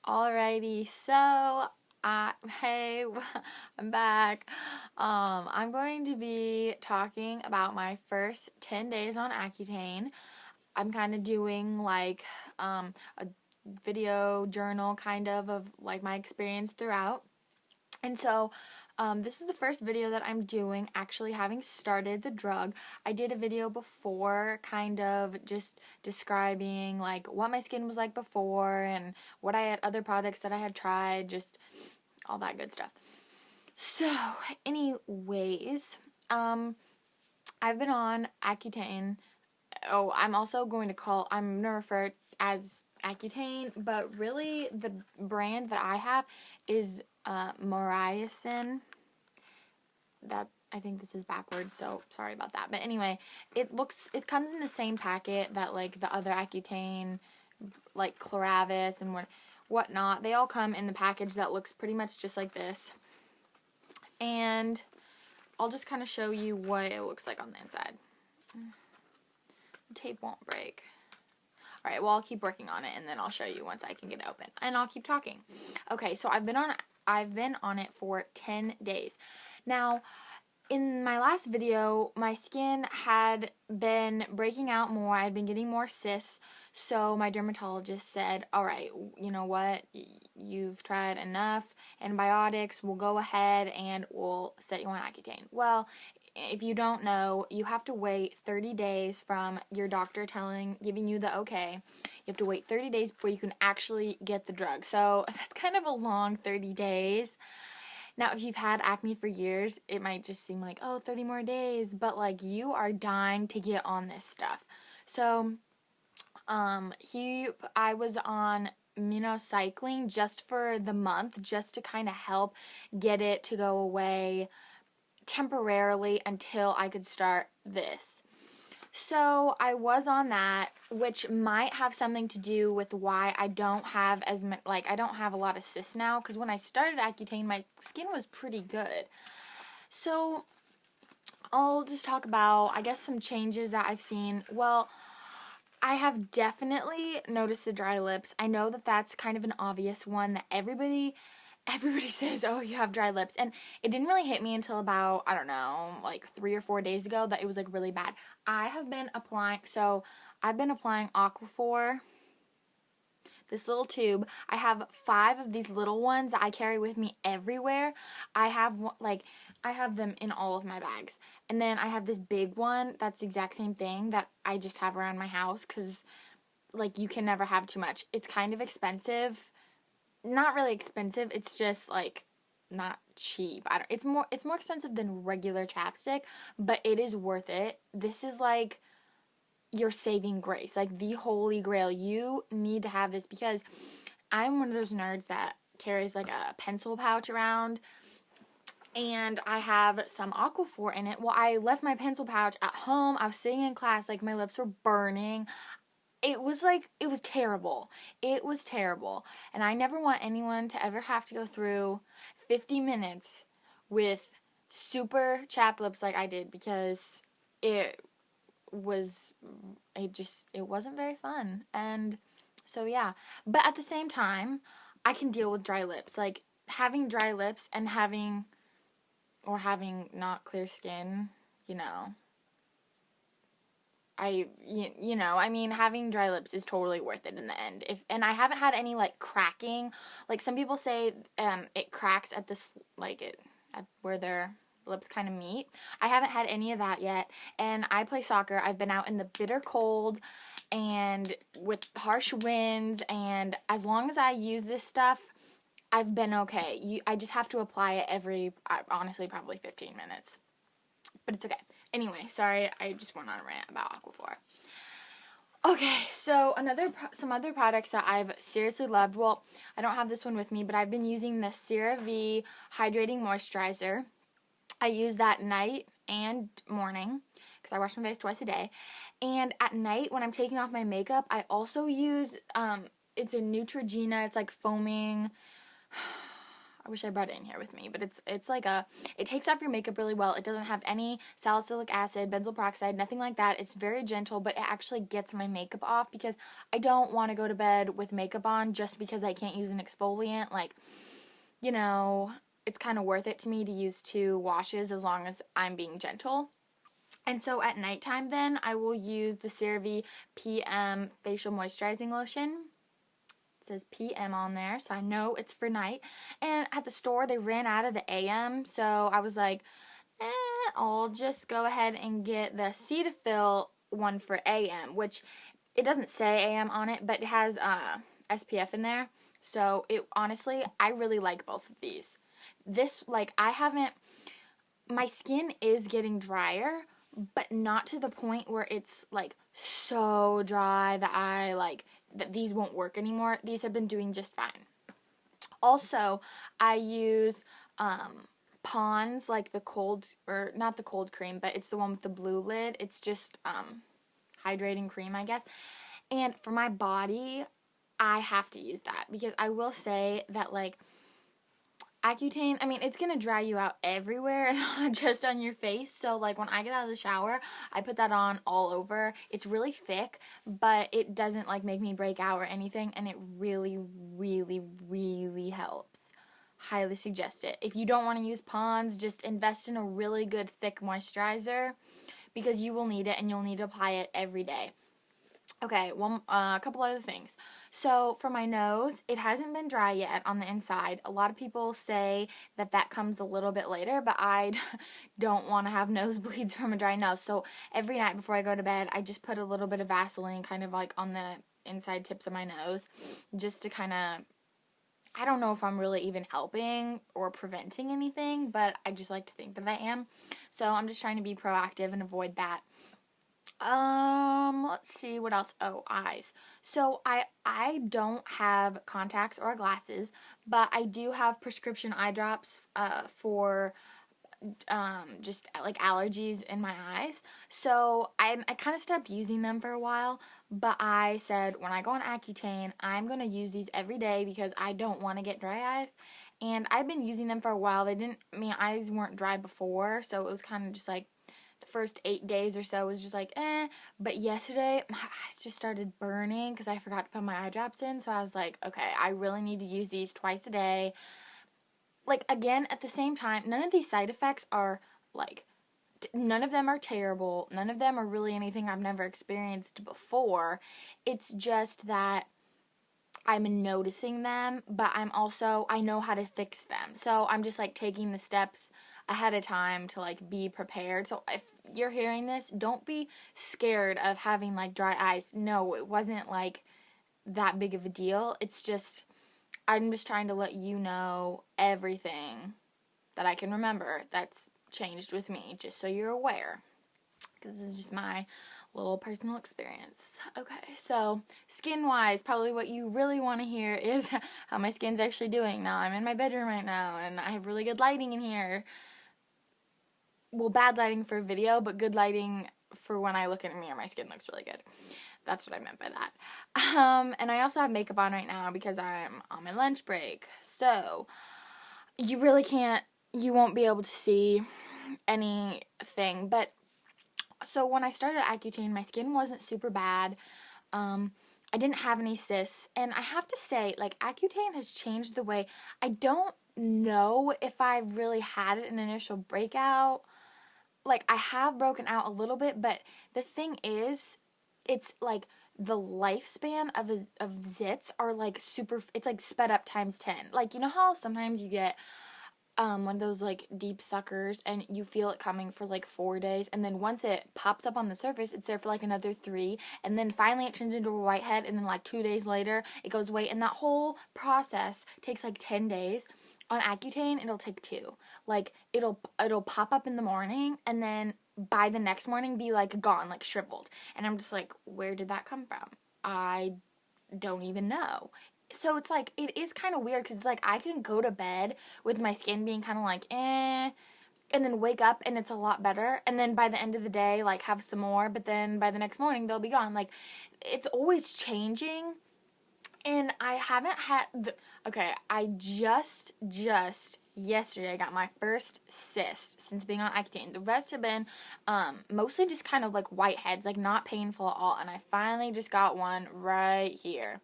Alrighty, so hey, I'm back. I'm going to be talking about my first 10 days on Accutane. I'm kind of doing like a video journal of like my experience throughout. And so, this is the first video that I'm doing actually having started the drug. I did a video before kind of just describing like what my skin was like before and what I had other products that I had tried, just all that good stuff. So, anyways, I've been on Accutane. Oh, I'm gonna refer as Accutane, but really the brand that I have is Moriacin. That, I think this is backwards, so sorry about that. But anyway, it comes in the same packet that like the other Accutane, like Claravis and whatnot. They all come in the package that looks pretty much just like this. And I'll just kind of show you what it looks like on the inside. The tape won't break. Alright, well, I'll keep working on it and then I'll show you once I can get it open. And I'll keep talking. Okay, so I've been on it for 10 days. Now, in my last video, my skin had been breaking out more. I'd been getting more cysts. So my dermatologist said, alright, you know what? You've tried enough antibiotics. We'll go ahead and we'll set you on Accutane. Well, if you don't know, you have to wait 30 days from your doctor giving you the okay. You have to wait 30 days before you can actually get the drug. So that's kind of a long 30 days. Now, if you've had acne for years, it might just seem like, oh, 30 more days. But, like, you are dying to get on this stuff. So, I was on minocycline just for the month, just to kind of help get it to go away temporarily until I could start this. So I was on that, which might have something to do with why I don't have I don't have a lot of cysts now, because when I started Accutane, my skin was pretty good. So I'll just talk about, I guess, some changes that I've seen. Well, I have definitely noticed the dry lips. I know that that's kind of an obvious one that everybody says, oh, you have dry lips. And it didn't really hit me until about, I don't know, like 3 or 4 days ago that it was like really bad. I've been applying Aquaphor, this little tube. I have 5 of these little ones that I carry with me everywhere. I have them in all of my bags. And then I have this big one that's the exact same thing that I just have around my house because, like, you can never have too much. It's kind of expensive. Not really expensive, it's just like not cheap. It's more expensive than regular chapstick, but it is worth it. This is like your saving grace, like the holy grail. You need to have this because I'm one of those nerds that carries like a pencil pouch around, and I have some Aquaphor in it. Well, I left my pencil pouch at home. I was sitting in class, like my lips were burning. It was terrible. It was terrible. And I never want anyone to ever have to go through 50 minutes with super chapped lips like I did, because it wasn't very fun. And so, yeah. But at the same time, I can deal with dry lips. Like, having dry lips and having not clear skin, you know. Having dry lips is totally worth it in the end. And I haven't had any, like, cracking. Like, some people say it cracks at where their lips kind of meet. I haven't had any of that yet. And I play soccer. I've been out in the bitter cold and with harsh winds. And as long as I use this stuff, I've been okay. I just have to apply it every, honestly, probably 15 minutes. But it's okay. Anyway, sorry, I just went on a rant about Aquaphor. Okay, so some other products that I've seriously loved. Well, I don't have this one with me, but I've been using the CeraVe Hydrating Moisturizer. I use that night and morning because I wash my face twice a day. And at night, when I'm taking off my makeup, I also use, it's a Neutrogena. It's like foaming. I wish I brought it in here with me, but it's like it takes off your makeup really well. It doesn't have any salicylic acid, benzoyl peroxide, nothing like that. It's very gentle, but it actually gets my makeup off because I don't want to go to bed with makeup on just because I can't use an exfoliant. Like, you know, it's kind of worth it to me to use 2 washes as long as I'm being gentle. And so at nighttime then, I will use the CeraVe PM Facial Moisturizing Lotion. It says PM on there, so I know it's for night. And at the store, they ran out of the AM, so I was like, I'll just go ahead and get the Cetaphil one for AM, which it doesn't say AM on it, but it has SPF in there. So it honestly, I really like both of these. This, like, my skin is getting drier, but not to the point where it's like so dry that that these won't work anymore. These have been doing just fine. Also, I use Pond's, like not the cold cream, but it's the one with the blue lid. It's just hydrating cream, I guess. And for my body, I have to use that because I will say that, like, Accutane, I mean, it's going to dry you out everywhere and not just on your face. So, like, when I get out of the shower, I put that on all over. It's really thick, but it doesn't, like, make me break out or anything. And it really, really, really helps. Highly suggest it. If you don't want to use Pond's, just invest in a really good thick moisturizer because you will need it and you'll need to apply it every day. Okay, a couple other things. So for my nose, it hasn't been dry yet on the inside. A lot of people say that comes a little bit later, but I don't want to have nosebleeds from a dry nose. So every night before I go to bed, I just put a little bit of Vaseline kind of like on the inside tips of my nose just to kind of, I don't know if I'm really even helping or preventing anything, but I just like to think that I am. So I'm just trying to be proactive and avoid that. Let's see what else. Oh, eyes. So I don't have contacts or glasses, but I do have prescription eye drops for just like allergies in my eyes. So I kind of stopped using them for a while, but I said when I go on Accutane, I'm going to use these every day because I don't want to get dry eyes. And I've been using them for a while. My eyes weren't dry before, so it was kind of just like the first 8 days or so was just like, but yesterday, my eyes just started burning because I forgot to put my eye drops in, so I was like, okay, I really need to use these twice a day. Like, again, at the same time, none of these side effects are, like, none of them are terrible. None of them are really anything I've never experienced before. It's just that I'm noticing them, but I know how to fix them. So I'm just, like, taking the steps ahead of time to, like, be prepared. So if you're hearing this, don't be scared of having, like, dry eyes. No, it wasn't, like, that big of a deal. It's just, I'm just trying to let you know everything that I can remember that's changed with me, just so you're aware. Because this is just my little personal experience. Okay, so skin-wise, probably what you really want to hear is how my skin's actually doing. Now, I'm in my bedroom right now, and I have really good lighting in here. Well, bad lighting for video, but good lighting for when I look in a mirror. My skin looks really good. That's what I meant by that. And I also have makeup on right now because I'm on my lunch break. So, you won't be able to see anything. But, so when I started Accutane, my skin wasn't super bad. I didn't have any cysts. And I have to say, like, Accutane has changed the way, I don't know if I've really had an initial breakout. Like, I have broken out a little bit, but the thing is, it's like the lifespan of zits are like it's like sped up times 10. Like, you know how sometimes you get one of those like deep suckers and you feel it coming for like 4 days, and then once it pops up on the surface, it's there for like another 3, and then finally it turns into a whitehead, and then like 2 days later it goes away, and that whole process takes like 10 days. On Accutane, it'll take 2. Like, it'll pop up in the morning, and then by the next morning be, like, gone, like, shriveled. And I'm just like, where did that come from? I don't even know. So it's, like, it is kind of weird, because it's, like, I can go to bed with my skin being kind of like, and then wake up, and it's a lot better, and then by the end of the day, like, have some more, but then by the next morning, they'll be gone. Like, it's always changing. And I haven't had okay, I just yesterday I got my first cyst since being on Accutane. The rest have been mostly just kind of like whiteheads, like not painful at all, and I finally just got one right here,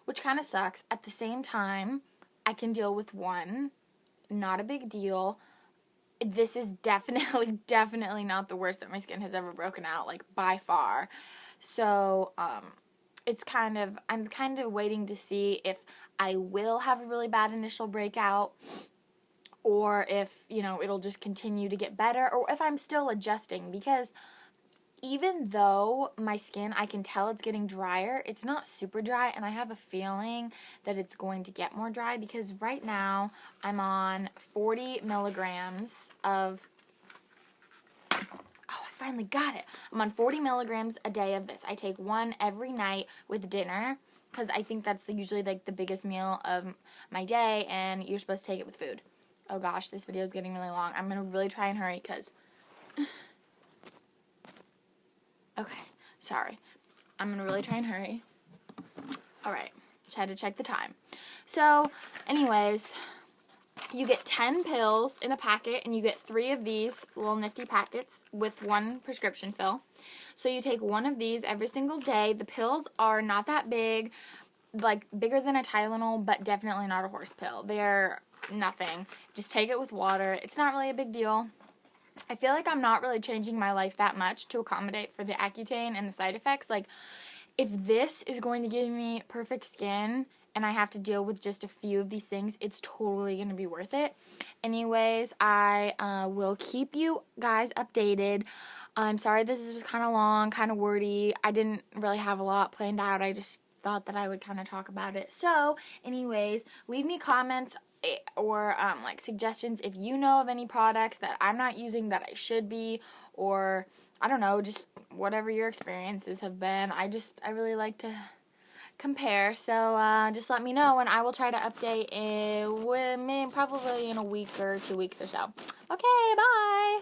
which kind of sucks. At the same time, I can deal with one, not a big deal. This is definitely not the worst that my skin has ever broken out, like by far. So, I'm kind of waiting to see if I will have a really bad initial breakout, or if, it'll just continue to get better, or if I'm still adjusting, because even though my skin, I can tell it's getting drier, it's not super dry, and I have a feeling that it's going to get more dry, because right now I'm on 40 milligrams of, oh, I finally got it. I'm on 40 milligrams a day of this. I take one every night with dinner, because I think that's usually like the biggest meal of my day, and you're supposed to take it with food. Oh gosh, this video is getting really long. I'm going to really try and hurry, because... Okay, sorry. I'm going to really try and hurry. Alright, just had to check the time. So, anyways, you get 10 pills in a packet, and you get 3 of these little nifty packets with 1 prescription fill. So you take 1 of these every single day. The pills are not that big, like bigger than a Tylenol, but definitely not a horse pill. They're nothing. Just take it with water. It's not really a big deal. I feel like I'm not really changing my life that much to accommodate for the Accutane and the side effects. Like, if this is going to give me perfect skin and I have to deal with just a few of these things, it's totally going to be worth it. Anyways, I will keep you guys updated. I'm sorry this was kind of long, kind of wordy. I didn't really have a lot planned out. I just thought that I would kind of talk about it. So, anyways, leave me comments or like suggestions if you know of any products that I'm not using that I should be, or I don't know, just whatever your experiences have been. I really like to compare, so just let me know, and I will try to update probably in a week or 2 weeks or so. Okay, bye!